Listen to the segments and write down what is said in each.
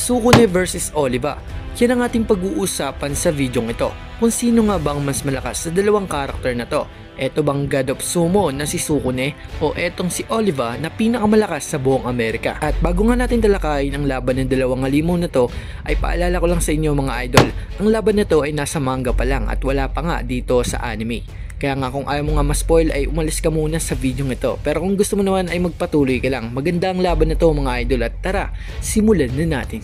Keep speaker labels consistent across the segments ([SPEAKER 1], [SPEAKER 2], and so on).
[SPEAKER 1] Sukune versus Oliva. Yan ang ating pag-uusapan sa videong ito. Kung sino nga ba ang mas malakas sa dalawang karakter na to. Eto bang God of Sumo na si Sukune o etong si Oliva na pinakamalakas sa buong Amerika? At bago nga natin talakayin ang laban ng dalawang halimaw na to, ay paalala ko lang sa inyo mga idol, ang laban na to ay nasa manga pa lang at wala pa nga dito sa anime. Kaya nga kung ayaw mo nga ma-spoil ay umalis ka muna sa video ito. Pero kung gusto mo naman ay magpatuloy ka lang. Maganda ang laban na to mga idol at tara, simulan na natin.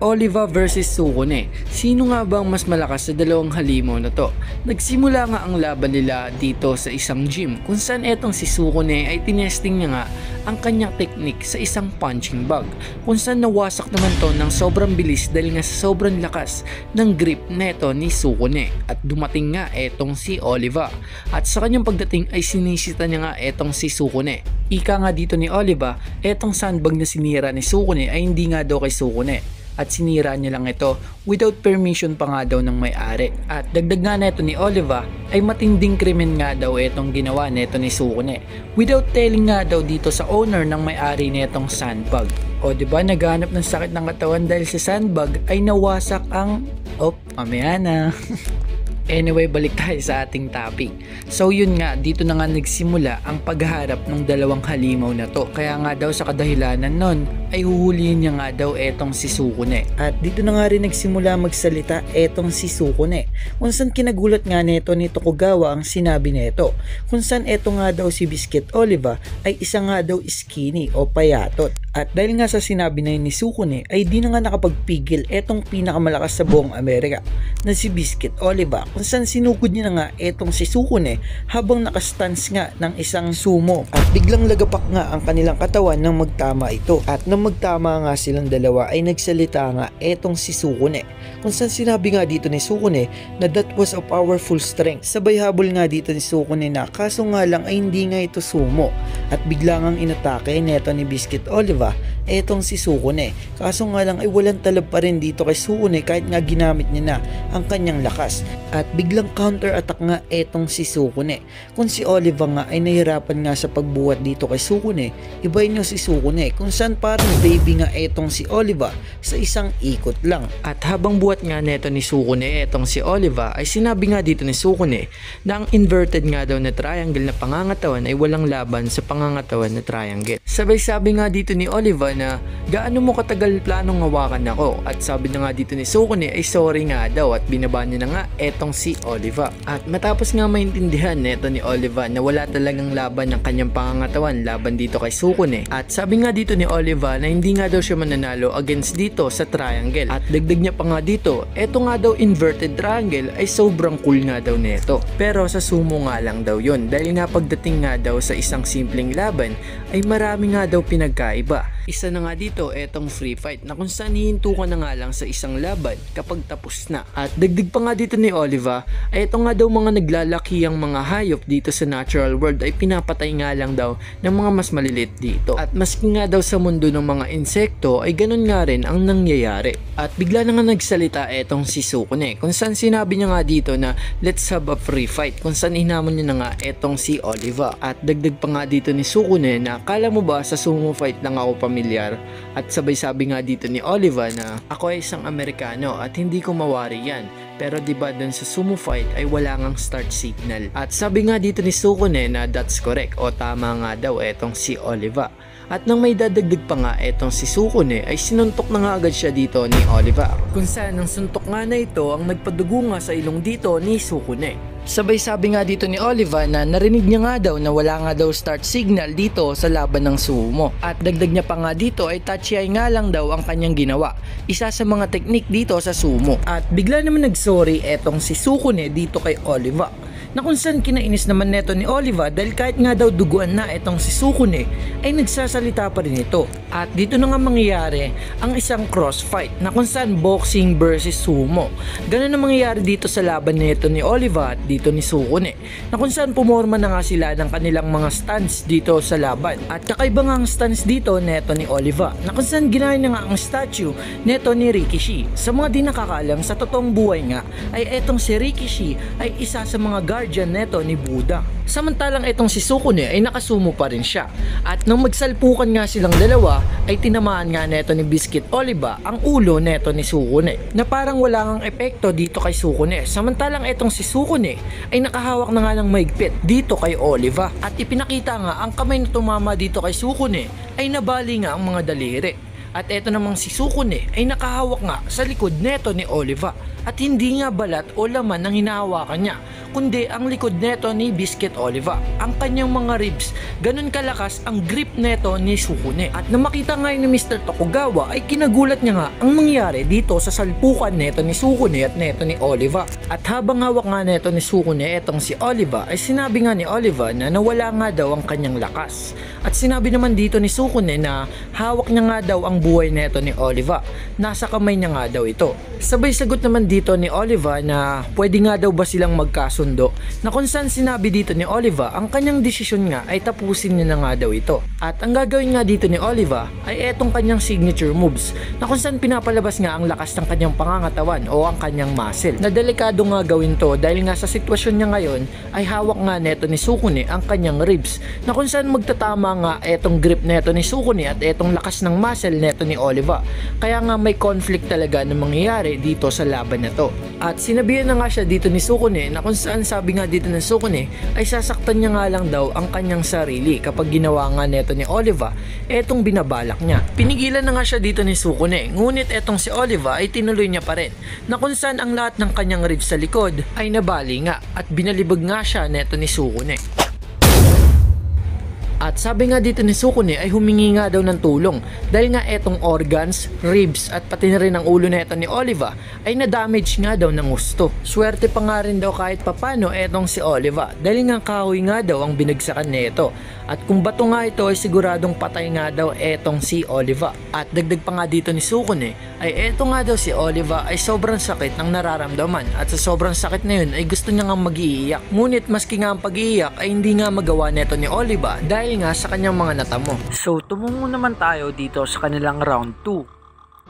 [SPEAKER 1] Oliva versus Sukune. Sino nga bang mas malakas sa dalawang halimaw na to? Nagsimula nga ang laban nila dito sa isang gym kung saan etong si Sukune ay tinesting niya nga ang kanyang technique sa isang punching bag kung saan nawasak naman to ng sobrang bilis dahil nga sa sobrang lakas ng grip neto ni Sukune at dumating nga etong si Oliva at sa kanyang pagdating ay sinisita niya nga etong si Sukune. Ika nga dito ni Oliva, etong sandbag na sinira ni Sukune ay hindi nga daw kay Sukune at sinira niya lang ito without permission pa nga daw ng may-ari. At dagdag nga neto ni Oliva ay matinding krimen nga daw itong ginawa neto ni Sukune without telling nga daw dito sa owner ng may-ari netong sandbag. O diba naghanap ng sakit ng katawan dahil sa sandbag ay nawasak ang mamaya na. Anyway, balik tayo sa ating topic. So yun nga, dito na nga nagsimula ang pagharap ng dalawang halimaw na to. Kaya nga daw sa kadahilanan nun ay huhulihin niya nga daw etong si Sukune. At dito na nga rin nagsimula magsalita etong si Sukune. Kung saan kinagulat nga neto ni Tokugawa ang sinabi neto. Kung saan eto nga daw si Biscuit Oliva ay isa nga daw skinny o payatot. At dahil nga sa sinabi na ni Sukune ay di na nga nakapagpigil etong pinakamalakas sa buong Amerika na si Biscuit Oliva kung saan sinugod niya na nga etong si Sukune habang nakastance nga ng isang sumo at biglang lagapak nga ang kanilang katawan nang magtama ito at nang magtama nga silang dalawa ay nagsalita nga etong si Sukune kung saan sinabi nga dito ni Sukune na that was a powerful strength. Sabay habol nga dito ni Sukune na kaso nga lang ay hindi nga ito sumo at bigla ngang inatake neto ni Biscuit Oliva etong si Sukune. Kaso nga lang ay walang talab pa rin dito kay Sukune kahit nga ginamit niya na ang kanyang lakas. At biglang counter-attack nga etong si Sukune. Kung si Oliva nga ay nahirapan nga sa pagbuhat dito kay Sukune, ibahin nyo si Sukune kung saan parang baby nga etong si Oliva sa isang ikot lang. At habang buhat nga neto ni Sukune etong si Oliva ay sinabi nga dito ni Sukune na ang inverted nga daw na triangle na pangangatawan ay walang laban sa pangangatawan na triangle. Sabay sabi nga dito ni Oliva na gaano mo katagal planong hawakan ako at sabi na nga dito ni Sukune ay sorry nga daw at binaba niya na nga etong si Oliva. At matapos nga maintindihan neto ni Oliva na wala talagang laban ng kanyang pangangatawan laban dito kay Sukune at sabi nga dito ni Oliva na hindi nga daw siya mananalo against dito sa triangle at dagdag niya pa nga dito eto nga daw inverted triangle ay sobrang cool nga daw neto pero sa sumo nga lang daw yun dahil nga pagdating nga daw sa isang simpleng laban ay marami nga daw pinagkaiba. Isa na nga dito etong free fight na kung saan hihinto ka na nga lang sa isang laban kapag tapos na. At dagdag pa nga dito ni Oliva ay ito nga daw mga naglalaki ang mga hayop dito sa natural world ay pinapatay nga lang daw ng mga mas malilit dito. At maski nga daw sa mundo ng mga insekto ay ganun nga rin ang nangyayari. At bigla na nga nagsalita etong si Sukune kung saan sinabi niya nga dito na let's have a free fight kung saan hinamon niya na nga etong si Oliva. At dagdag pa nga dito ni Sukune na kala mo ba sa sumo fight lang ako pamilyar? At sabay sabi nga dito ni Oliva na ako ay isang Amerikano at hindi ko mawari yan pero diba dun sa sumo fight ay wala ngang start signal. At sabi nga dito ni Sukune na that's correct o tama nga daw etong si Oliva. At nang may dadagdag pa nga etong si Sukune ay sinuntok na nga agad siya dito ni Oliva kung saan ang suntok nga na ito ang nagpadugo nga sa ilong dito ni Sukune. Sabay sabi nga dito ni Oliva na narinig niya nga daw na wala nga daw start signal dito sa laban ng sumo. At dagdag niya pa nga dito ay touchy eye nga lang daw ang kanyang ginawa. Isa sa mga teknik dito sa sumo. At bigla naman nagsorry etong si Sukune dito kay Oliva na kung saan kinainis naman neto ni Oliva dahil kahit nga daw duguan na etong si Sukune ay nagsasalita pa rin ito At dito na nga mangyayari ang isang crossfight na kung saan boxing versus sumo. Ganun na mangyayari dito sa laban nito ni Oliva at dito ni Sukune, na kung saan pumorma na nga sila ng kanilang mga stance dito sa laban. At kakaiba nga ang stance dito neto ni Oliva, na kung saan ginaya na nga ang statue neto ni Rikishi. Sa mga di nakakaalam, sa totoong buhay nga ay etong si Rikishi ay isa sa mga guardian neto ni Buddha. Samantalang etong si Sukune ay nakasumo pa rin siya. At nung magsalpukan nga silang dalawa, ay tinamaan nga neto ni Biscuit Oliva ang ulo neto ni Sukune, na parang wala ngang epekto dito kay Sukune. Samantalang etong si Sukune ay nakahawak na nga ng mahigpit dito kay Oliva. At ipinakita nga ang kamay na tumama dito kay Sukune ay nabali nga ang mga daliri. At eto namang si Sukune ay nakahawak nga sa likod neto ni Oliva. At hindi nga balat o laman ang hinahawakan niya, kundi ang likod neto ni Biscuit Oliva, ang kanyang mga ribs. Ganun kalakas ang grip neto ni Sukune. At nang makita nga ni Mr. Tokugawa ay kinagulat niya nga ang nangyari dito sa salpukan neto ni Sukune at neto ni Oliva. At habang hawak nga neto ni Sukune etong si Oliva, ay sinabi nga ni Oliva na nawala nga daw ang kanyang lakas. At sinabi naman dito ni Sukune na hawak niya nga daw ang buhay neto ni Oliva, nasa kamay niya nga daw ito. Sabay sagot naman dito ni Oliva na pwede nga daw ba silang magkasundo, na kung saan sinabi dito ni Oliva ang kanyang desisyon nga ay tapusin niya na nga daw ito. At ang gagawin nga dito ni Oliva ay etong kanyang signature moves, na kung saan pinapalabas nga ang lakas ng kanyang pangangatawan o ang kanyang muscle, na delikado nga gawin to dahil nga sa sitwasyon niya ngayon ay hawak nga neto ni Sukune ang kanyang ribs, na kung saan magtatama nga etong grip neto ni Sukune at etong lakas ng muscle neto ni Oliva. Kaya nga may conflict talaga na mangyayari dito sa laban na to. At sinabihan na nga siya dito ni Sukune na kung saan sabi nga dito ng Sukune ay sasaktan niya nga lang daw ang kanyang sarili kapag ginawa nga neto ni Oliva etong binabalak niya. Pinigilan na nga siya dito ni Sukune, ngunit etong si Oliva ay tinuloy niya pa rin, na kung saan ang lahat ng kanyang ribs sa likod ay nabali nga at binalibag nga siya neto ni Sukune. At sabi nga dito ni Sukune ay humingi nga daw ng tulong dahil nga etong organs, ribs at pati na rin ang ulo na ito ni Oliva ay na-damage nga daw ng gusto. Swerte pa nga rin daw kahit papano etong si Oliva dahil nga kahoy nga daw ang binagsakan nito. At kung bato nga ito ay siguradong patay nga daw etong si Oliva. At dagdag pa nga dito ni Sukune ay eto nga daw si Oliva ay sobrang sakit ng nararamdaman, at sa sobrang sakit na yun ay gusto niya nga mag-iiyak. Ngunit maski nga ang pag-iiyak ay hindi nga magawa neto ni Oliva dahil nga sa kanyang mga natamo. So tumungo naman tayo dito sa kanilang round 2.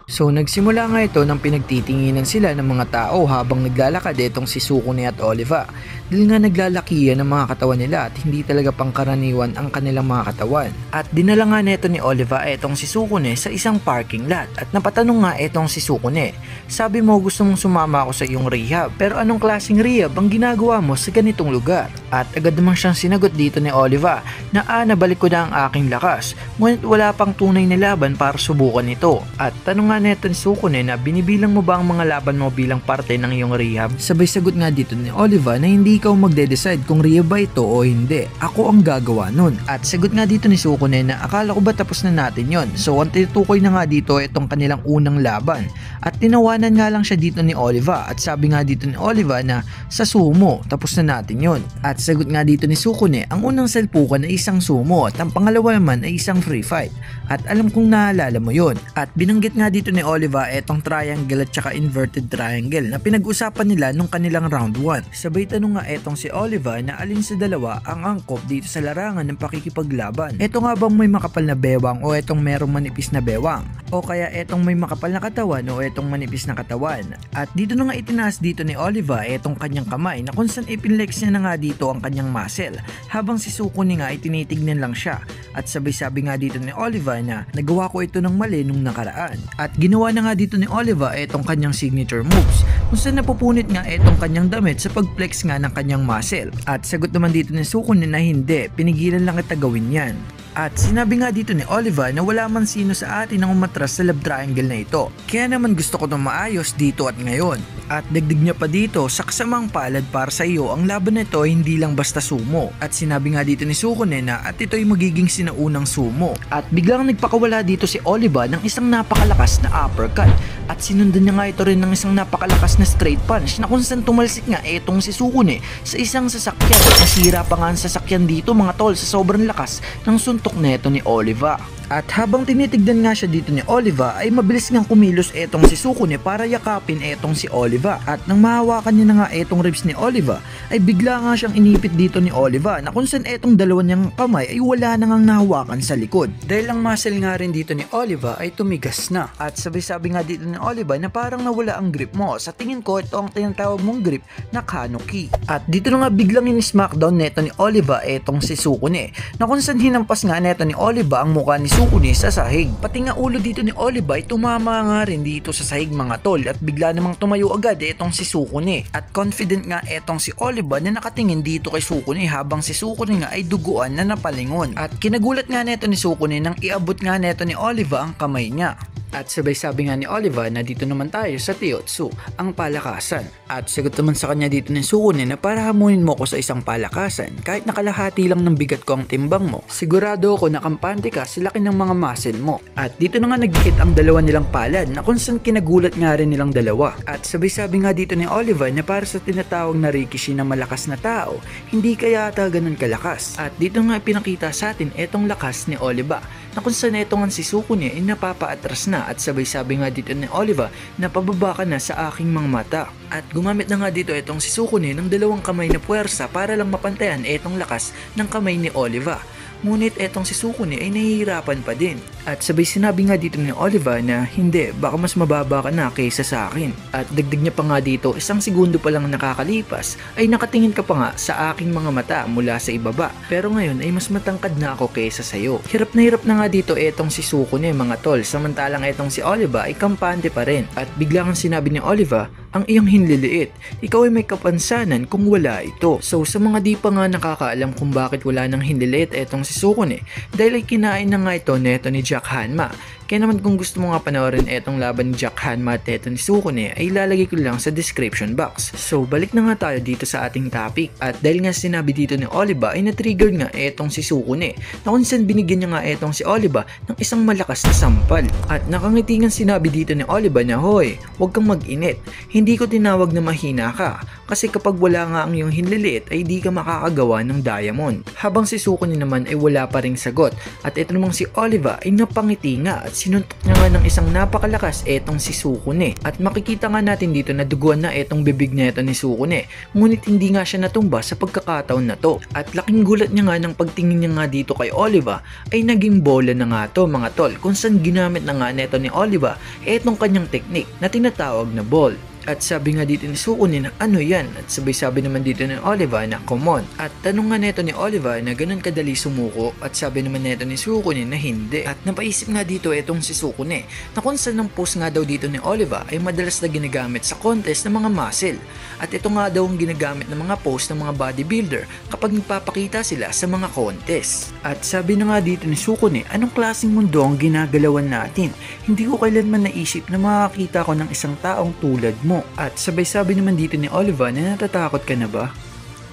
[SPEAKER 1] So nagsimula nga ito nang pinagtitinginan sila ng mga tao habang naglalakad itong si Sukune at Oliva. Dahil nga naglalakihan ang mga katawan nila at hindi talaga pangkaraniwan ang kanilang mga katawan. At dinala nga neto ni Oliva etong si Sukune sa isang parking lot at napatanong nga etong si Sukune, sabi mo gusto mong sumama ako sa iyong rehab, pero anong klaseng rehab ang ginagawa mo sa ganitong lugar? At agad namang siyang sinagot dito ni Oliva na nabalik ko na ang aking lakas, ngunit wala pang tunay na laban para subukan ito. At tanong nga neto ni Sukune na binibilang mo ba ang mga laban mo bilang parte ng iyong rehab? Sabay sagot nga dito ni Oliva na hindi ikaw magde-decide kung rehab ba ito o hindi, ako ang gagawa nun. At sagot nga dito ni Sukune na akala ko ba tapos na natin yon. So ang tinutukoy na nga dito itong kanilang unang laban. At tinawanan nga lang siya dito ni Oliva at sabi nga dito ni Oliva na sa sumo tapos na natin yon. At sagot nga dito ni Sukune ang unang salpukan ay isang sumo at ang pangalawa naman ay isang free fight. At alam kong naalala mo yon. At binanggit nga dito ni Oliva etong triangle at saka inverted triangle na pinag-usapan nila nung kanilang round 1. Sabay tanong nga etong si Oliva na alin sa dalawa ang angkop dito sa larangan ng pakikipaglaban. Eto nga bang may makapal na bewang o etong merong manipis na bewang? O kaya etong may makapal na katawan o etong manipis na katawan? At dito na nga itinaas dito ni Oliva etong kanyang kamay na kung saan ipinlex niya na nga dito ang kanyang muscle, habang si Sukune nga ay tinitignan lang siya. At sabay-sabi nga dito ni Oliva na nagawa ko ito ng mali nung nakaraan. At ginawa na nga dito ni Oliva etong kanyang signature moves, kung saan napupunit nga etong kanyang damit sa pagflex nga ng kanyang muscle. At sagot naman dito ni Sukune na hindi, pinigilan lang kita gawin yan. At sinabi nga dito ni Oliva na wala man sino sa atin ang umatras sa love triangle na ito, kaya naman gusto ko itong maayos dito at ngayon. At dagdag niya pa dito, sa kasamang palad para sa iyo, ang laban na ito ay hindi lang basta sumo. At sinabi nga dito ni Sukune na at ito ay magiging sinaunang sumo. At biglang nagpakawala dito si Oliva ng isang napakalakas na uppercut. At sinundan niya nga ito rin ng isang napakalakas na straight punch na kung saan tumalsik nga etong si Sukune sa isang sasakyan. At nasira pa nga ang sasakyan dito mga tol sa sobrang lakas ng suntok neto ni Oliva.
[SPEAKER 2] At habang tinitignan nga siya dito ni Oliva ay mabilis ngang kumilos etong si Sukune para yakapin etong si Oliva. At nang mahawakan niya na nga etong ribs ni Oliva ay bigla nga siyang inipit dito ni Oliva na kung saan etong dalawa niyang kamay ay wala na ngang nahawakan sa likod. Dahil ang muscle nga rin dito ni Oliva ay tumigas na. At sabi nga dito ni Oliva na parang nawala ang grip mo. Sa tingin ko ito ang tinatawag mong grip na Kanoki. At dito na nga biglang in-smackdown neto ni Oliva etong si Sukune na kung saan hinampas nga neto ni Oliva ang mukha ni Sukune sa sahig. Pati nga ulo dito ni Oliva ay tumama nga rin dito sa sahig mga tol at bigla namang tumayo agad etong si Sukune. At confident nga etong si Oliva na nakatingin dito kay Sukune habang si Sukune nga ay duguan na napalingon. At kinagulat nga neto ni Sukune nang iabot nga neto ni Oliva ang kamay niya. At sabay sabi nga ni Oliva na dito naman tayo sa Teotsu, ang palakasan. At sagot naman sa kanya dito ni Sukune na para hamunin mo ko sa isang palakasan, kahit nakalahati lang ng bigat ko ang timbang mo, sigurado ako na kampante ka sa laki ng mga muscle mo. At dito na nga nagdikit ang dalawa nilang palad na kung saan kinagulat nga rin nilang dalawa. At sabay sabi nga dito ni Oliva na para sa tinatawag na Rikishi na malakas na tao, hindi kaya ata ganun kalakas. At dito nga pinakita sa atin etong lakas ni Oliva na kung saan etong si Sukune ay napapaatras na at sabay sabi nga dito ni Oliva na pababa ka na sa aking mga mata. At gumamit na nga dito etong si Sukune ng dalawang kamay na puwersa para lang mapantayan etong lakas ng kamay ni Oliva. Ngunit etong si Sukune ay nahihirapan pa din. At sabay sinabi nga dito ni Oliva na hindi, baka mas mababa ka na kaysa sa akin. At dagdag niya pa nga dito, isang segundo pa lang nakakalipas ay nakatingin ka pa nga sa aking mga mata mula sa ibaba. Pero ngayon ay mas matangkad na ako kaysa sayo. Hirap na nga dito etong si Sukune mga tol, samantalang etong si Oliva ay kampante pa rin. At bigla kang sinabi ni Oliva, ang iyong hinliliit, ikaw ay may kapansanan kung wala ito. So sa mga di pa nga nakakaalam kung bakit wala nang hinliliit etong si Sukune, dahil ay kinain na nga ito neto ni Jack Hanma. Kaya naman kung gusto mo nga panoorin etong laban ni Jack Hanma at eto ni Sukune ay ilalagay ko lang sa description box. So balik na nga tayo dito sa ating topic. At dahil nga sinabi dito ni Oliva ay na-trigger nga etong si Sukune na kung saan binigyan niya nga etong si Oliva ng isang malakas na sampal. At nakangiti nga sinabi dito ni Oliva na hoy, huwag kang mag-init. Hindi ko tinawag na mahina ka kasi kapag wala nga ang iyong hinliliit ay di ka makakagawa ng diamond. Habang si Sukune naman ay wala pa ring sagot. At ito namang si Oliva ay napangiti nga at sinuntok niya nga ng isang napakalakas etong si Sukune. At makikita nga natin dito na duguan na etong bibig na ito ni Sukune. Ngunit hindi nga siya natumba sa pagkakataon na to. At laking gulat niya nga ng pagtingin niya nga dito kay Oliva ay naging bola na nga to mga tol. Kung saan ginamit na nga neto ni Oliva etong kanyang teknik na tinatawag na ball. At sabi nga dito ni Sukune na ano yan? At sabay-sabi naman dito ni Oliva na come on. At tanong nga neto ni Oliva na ganun kadali sumuko at sabi naman neto ni Sukune na hindi. At napaisip nga dito etong si Sukune na kung saan ang pose nga daw dito ni Oliva ay madalas na ginagamit sa contest ng mga muscle. At ito nga daw ang ginagamit ng mga pose ng mga bodybuilder kapag nagpapakita sila sa mga contest. At sabi na nga dito ni Sukune, anong klaseng mundo ang ginagalawan natin? Hindi ko kailanman naisip na makakita ko ng isang taong tulad mo. At sabay-sabi naman dito ni Oliva na natatakot ka na ba?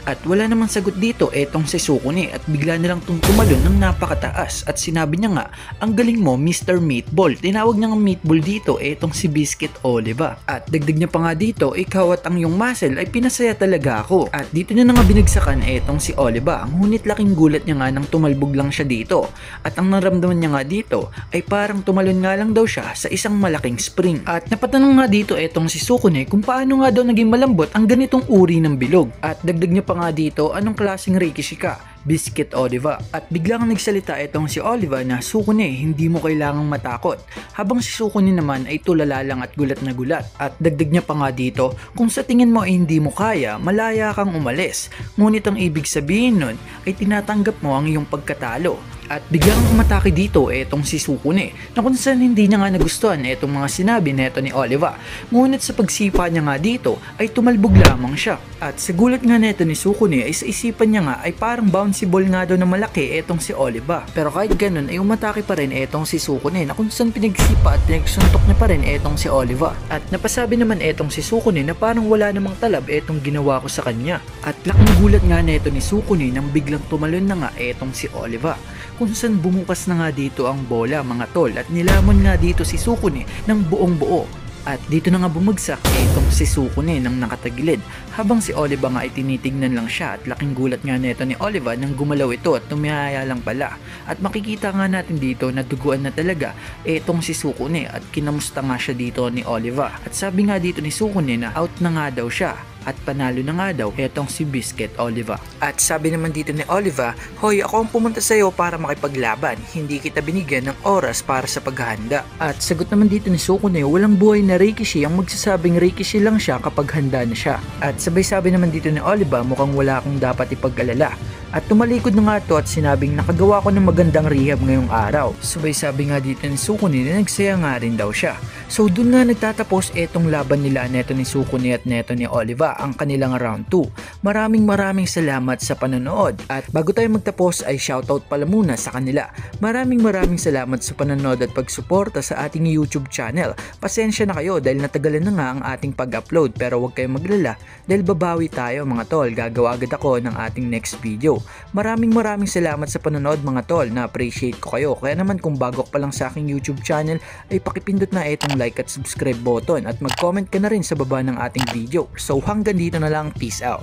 [SPEAKER 2] At wala namang sagot dito etong si Sukune at bigla nilang tumalon ng napakataas at sinabi niya nga, ang galing mo Mr. Meatball. Tinawag niya ng meatball dito etong si Biscuit Oliva. At dagdag niya pa nga dito, ikaw at ang iyong muscle ay pinasaya talaga ako. At dito niya na nga binagsakan etong si Oliva. Ngunit laking gulat niya nga nang tumalbog lang siya dito. At ang naramdaman niya nga dito ay parang tumalon nga lang daw siya sa isang malaking spring. At napatanong nga dito etong si Sukune kung paano nga daw naging malambot ang ganitong uri ng bilog. At dagdag niya pa nga dito, anong klaseng Rikishi ka? Biscuit Oliva. At biglang nagsalita itong si Oliva na Sukune, hindi mo kailangang matakot. Habang si Sukune naman ay tulala lang at gulat na gulat. At dagdag niya pa nga dito, kung sa tingin mo ay hindi mo kaya, malaya kang umalis. Ngunit ang ibig sabihin nun ay tinatanggap mo ang iyong pagkatalo. At biglang umatake dito etong si Sukune na kung saan hindi niya nga nagustuhan etong mga sinabi neto ni Oliva. Ngunit sa pagsipa niya nga dito ay tumalbog lamang siya. At sa gulat nga neto ni Sukune ay sa isipan niya nga ay parang bouncy ball nga daw na malaki etong si Oliva. Pero kahit ganun ay umatake pa rin etong si Sukune na kung saan pinagsipa at pinagsuntok niya pa rin etong si Oliva. At napasabi naman etong si Sukune na parang wala namang talab etong ginawa ko sa kanya. At laking gulat nga neto ni Sukune nang biglang tumalon na nga etong si Oliva. Kung saan bumukas na nga dito ang bola mga tol at nilamon nga dito si Sukune ng buong buo. At dito na nga bumagsak itong si Sukune nang nakatagilid, habang si Oliva nga ay tinitignan lang siya at laking gulat nga neto ni Oliva nang gumalaw ito at tumihaya lang pala. At makikita nga natin dito na duguan na talaga itong si Sukune at kinamusta nga siya dito ni Oliva. At sabi nga dito ni Sukune na out na nga daw siya at panalo na nga daw etong si Biscuit Oliva. At sabi naman dito ni Oliva, "Hoy, ako ang pumunta sa iyo para makipaglaban, hindi kita binigyan ng oras para sa paghahanda." At sagot naman dito ni Sukune, walang buhay na Rikishi ang magsasabing Rikishi lang siya kapag handa na siya. At sabay-sabi naman dito ni Oliva, mukhang wala akong dapat ipag-alala. At tumalikod na nga to at sinabing nakagawa ko ng magandang rehab ngayong araw. Sabay-sabi nga dito ni Sukune na nagsaya nga rin daw siya. So dun nga nagtatapos etong laban nila neto ni Sukune at neto ni Oliva, ang kanilang round 2. Maraming salamat sa panonood. At bago tayo magtapos ay shoutout pala muna sa kanila. Maraming salamat sa panonood at pagsuporta sa ating YouTube channel. Pasensya na kayo dahil natagalan na nga ang ating pag-upload, pero huwag kayong maglala dahil babawi tayo mga tol. Gagawa agad ako ng ating next video. Maraming salamat sa panonood mga tol, na-appreciate ko kayo. Kaya naman kung bago ka pa lang sa aking YouTube channel ay pakipindot na itong like at subscribe button at mag-comment ka na rin sa baba ng ating video. So hanggang dito na lang, peace out.